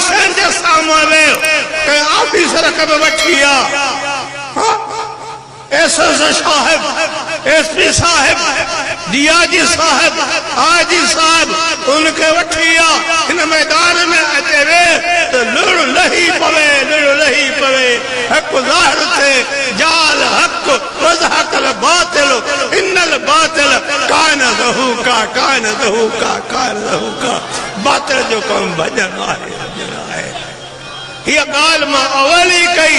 हुसैन के सामने के ऑफिसर कब बैठिया एसएस साहब, एसपी साहब, डीआईजी साहब, आईजी साहब उनके वठिया इन मैदान में अचे वे तो लुड़ लही पवे हक ज़ाहिर थे जाल हक वज़हकल बातिल इन्नल बातिल कान ज़हूका बातिल जो कम भजन आहे। ये गाल मां अवली कई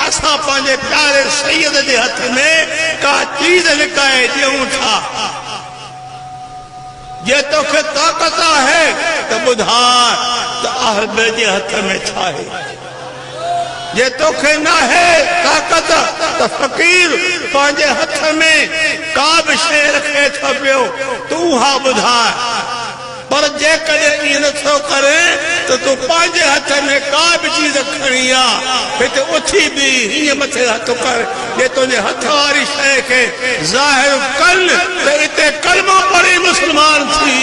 असा पांजे प्यारे सैयद के हथ में का चीज लिकाए दियूं था। जे तोखे ताकत है तो बुधा तो अहब के हथ में छा है। जे तोखे ना है ताकत तो फकीर पांजे हथ में का भी शे रखे थो पियो तू हा बुधा। पर जे कदे इन नथो करे तो तू पांजे हथ में का भी चीज खणी आ फिर उथी भी ये मथे हथ कर जे तुझे हथ वाली शय के जाहिर कल तो इते कलमो पढ़ी मुसलमान थी।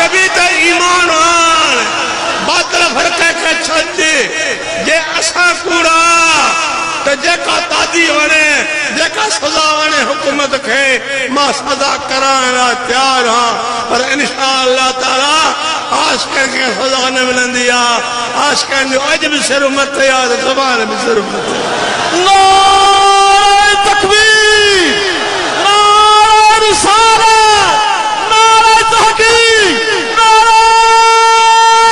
नबी ते ईमान आन बातल फरके के छे जे असा कूड़ा तो जेका तादी वणे जेका सजा वणे हुकूमत के मां सजा कराना तैयार हां। पर इंशाअल्लाह ताला आशिक़न के सजा न मिलंदी आ। आशिक़न जो अज भी सिर मत याद ज़बान भी सिर मत। नारे तकबीर, नारे रिसालत, नारे तहकीक, नारे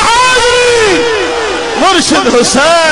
हाज़री। मुर्शिद हुसैन